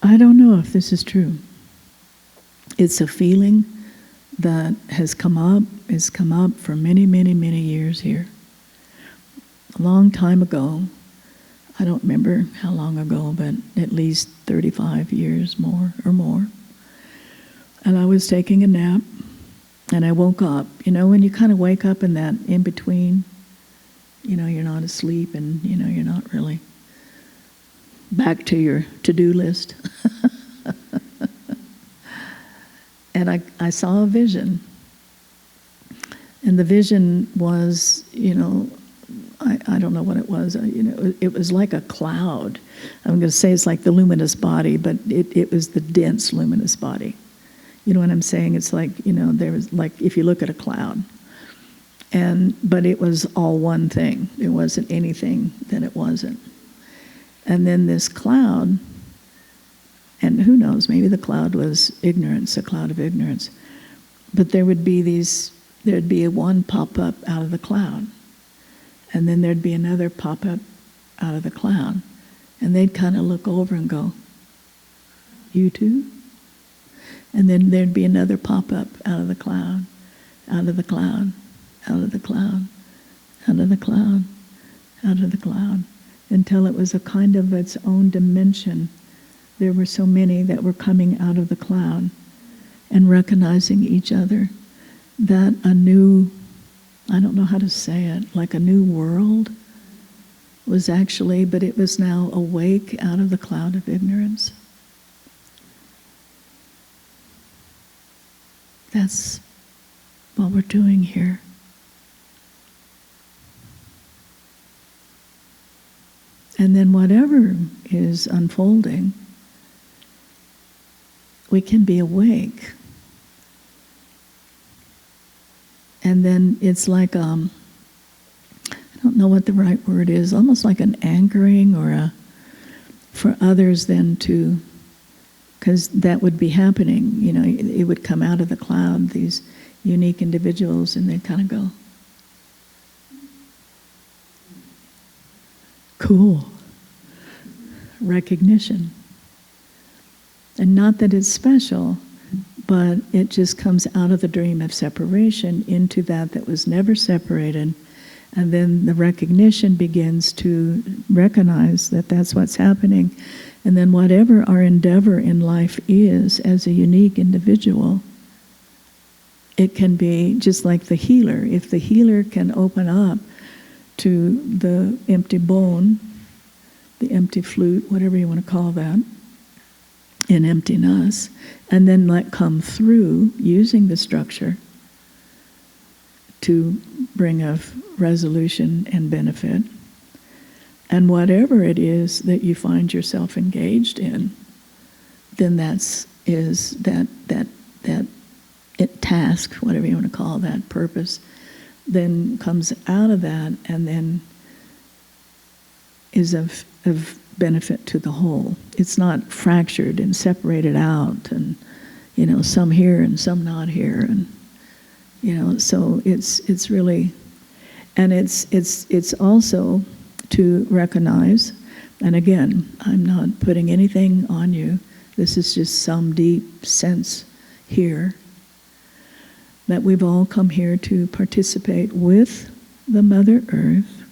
I don't know if this is true. It's a feeling that has come up for many, many, many years here. A long time ago, I don't remember how long ago, but at least 35 years more. And I was taking a nap, and I woke up. You know, when you kind of wake up in that in-between, you know, you're not asleep and, you know, you're not really back to your to-do list. And I saw a vision. And the vision was, you know, I don't know what it was. You know, it was like a cloud. I'm going to say it's like the luminous body, but it was the dense luminous body. You know what I'm saying? It's like, you know, there was like, if you look at a cloud. But it was all one thing. It wasn't anything that it wasn't. And then this cloud, and who knows, maybe the cloud was ignorance, a cloud of ignorance. But there'd be one pop-up out of the cloud. And then there'd be another pop-up out of the cloud. And they'd kind of look over and go, "You too?" And then there'd be another pop-up out of the cloud, out of the cloud, out of the cloud, out of the cloud, out of the cloud, until it was a kind of its own dimension. There were so many that were coming out of the cloud and recognizing each other, that a new, I don't know how to say it, like a new world was actually, but it was now awake out of the cloud of ignorance. That's what we're doing here. And then whatever is unfolding, we can be awake. And then it's like, I don't know what the right word is, almost like an anchoring or for others then to, because that would be happening, you know, it would come out of the cloud, these unique individuals, and they'd kind of go, cool. Recognition. And not that it's special, but it just comes out of the dream of separation into that was never separated. And then the recognition begins to recognize that that's what's happening. And then whatever our endeavor in life is as a unique individual, it can be just like the healer. If the healer can open up to the empty bone, the empty flute, whatever you want to call that, in emptiness, and then let come through using the structure to bring a resolution and benefit. And whatever it is that you find yourself engaged in, then that task, whatever you want to call that, purpose, then comes out of that and then is of benefit to the whole. It's not fractured and separated out and, you know, some here and some not here, and, you know, so it's really, and it's also to recognize, and again, I'm not putting anything on you, this is just some deep sense here, that we've all come here to participate with the Mother Earth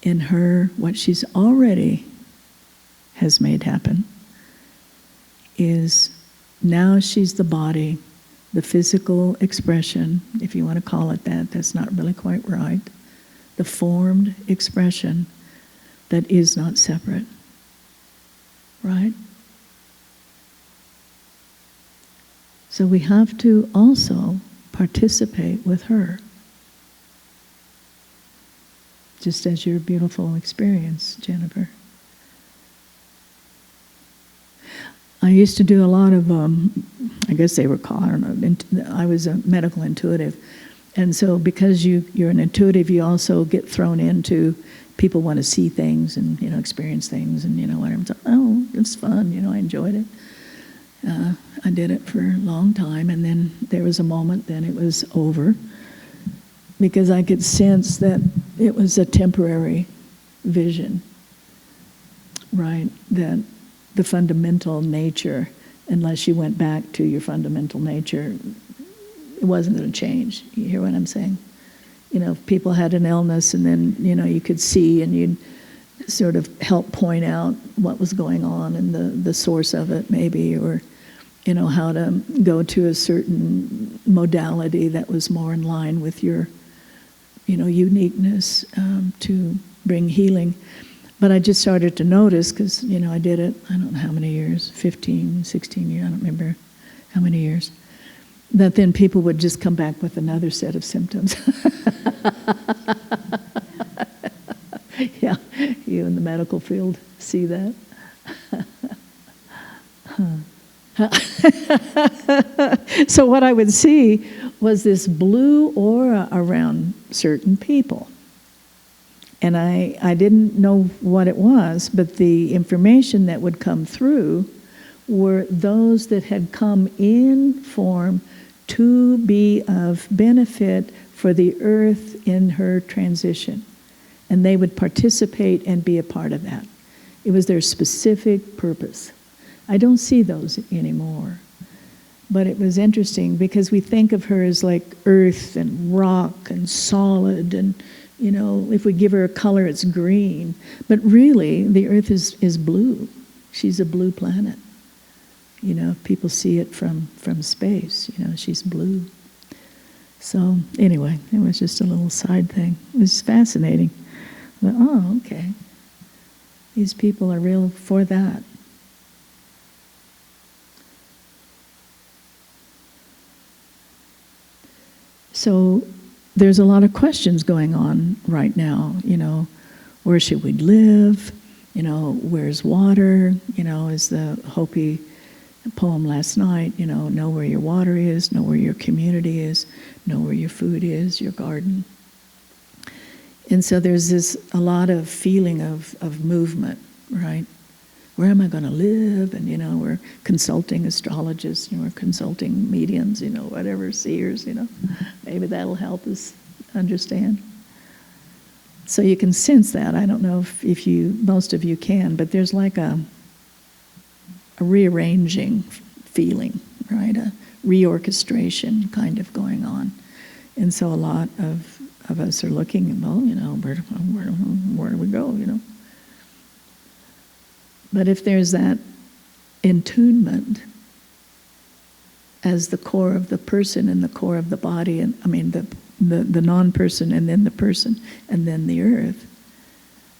in her, what she's already has made happen, is now she's the body, the physical expression, if you want to call it that, that's not really quite right, the formed expression that is not separate, right? So we have to also participate with her, just as your beautiful experience, Jennifer. I used to do a lot of, I guess they were called, I don't know, I was a medical intuitive. And so because you're an intuitive, you also get thrown into, people want to see things and, you know, experience things and, you know, whatever. So, oh, it's fun, you know, I enjoyed it. I did it for a long time, and then there was a moment, then it was over, because I could sense that it was a temporary vision, right? That the fundamental nature, unless you went back to your fundamental nature, it wasn't going to change. You hear what I'm saying? You know, if people had an illness and then, you know, you could see and you'd sort of help point out what was going on and the source of it maybe, or, you know, how to go to a certain modality that was more in line with your, you know, uniqueness to bring healing. But I just started to notice, because, you know, I did it, I don't know how many years, 15, 16 years, I don't remember how many years, that then people would just come back with another set of symptoms. Yeah, you in the medical field see that? So what I would see was this blue aura around certain people. And I didn't know what it was, but the information that would come through were those that had come in form to be of benefit for the earth in her transition. And they would participate and be a part of that. It was their specific purpose. I don't see those anymore. But it was interesting because we think of her as like earth and rock and solid, and, you know, if we give her a color, it's green. But really, the earth is blue. She's a blue planet. You know, if people see it from space, you know, she's blue. So anyway, it was just a little side thing. It was fascinating. But, oh, okay. These people are real for that. So there's a lot of questions going on right now, you know, where should we live? You know, where's water? You know, is the Hopi poem last night, you know where your water is, know where your community is, know where your food is, your garden. And so there's a lot of feeling of movement, right? Where am I going to live? And, you know, we're consulting astrologists, you know, we're consulting mediums, you know, whatever, seers, you know. Maybe that'll help us understand. So you can sense that. I don't know if most of you can, but there's like a rearranging feeling, right? A reorchestration kind of going on. And so a lot of us are looking, well, you know, where do we go, you know? But if there's that attunement as the core of the person and the core of the body, and I mean the non-person and then the person and then the earth,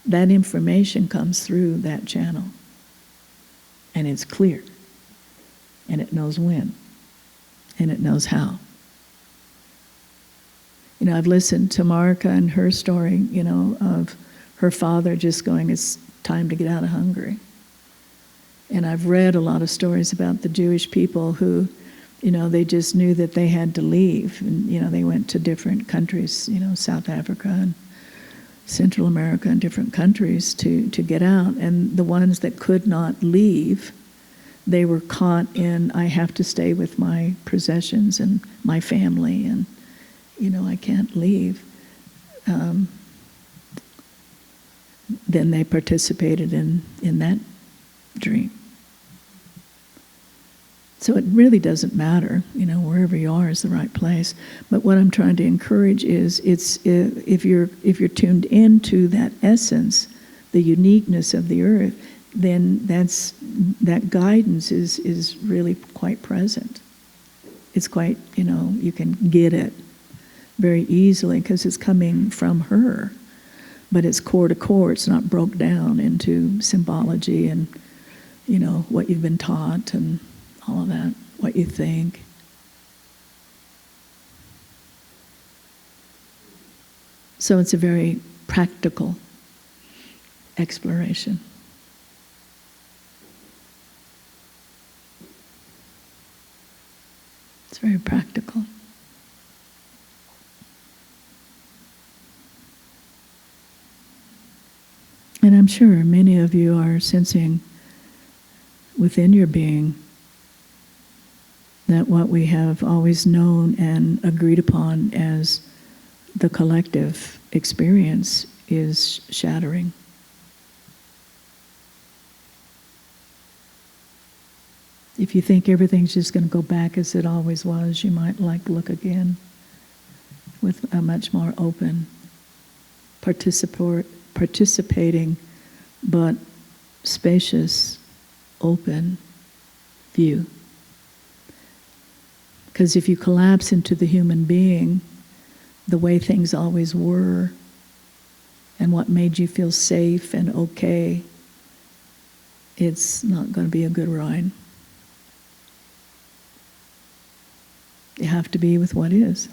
that information comes through that channel. And it's clear. And it knows when. And it knows how. You know, I've listened to Marika and her story, you know, of her father just going, it's time to get out of Hungary. And I've read a lot of stories about the Jewish people who, you know, they just knew that they had to leave. And, you know, they went to different countries, you know, South Africa and Central America and different countries to get out. And the ones that could not leave, they were caught in, I have to stay with my possessions and my family, and, you know, I can't leave. Then they participated in that dream. So it really doesn't matter, you know, wherever you are is the right place. But what I'm trying to encourage is, if you're tuned into that essence, the uniqueness of the earth, then that guidance is really quite present. It's quite, you know, you can get it very easily because it's coming from her. But it's core to core. It's not broke down into symbology and, you know, what you've been taught and all of that, what you think. So it's a very practical exploration. It's very practical. And I'm sure many of you are sensing within your being that what we have always known and agreed upon as the collective experience is shattering. If you think everything's just going to go back as it always was, you might look again with a much more open, participating, but spacious, open view. Because if you collapse into the human being, the way things always were, and what made you feel safe and okay, it's not going to be a good ride. You have to be with what is.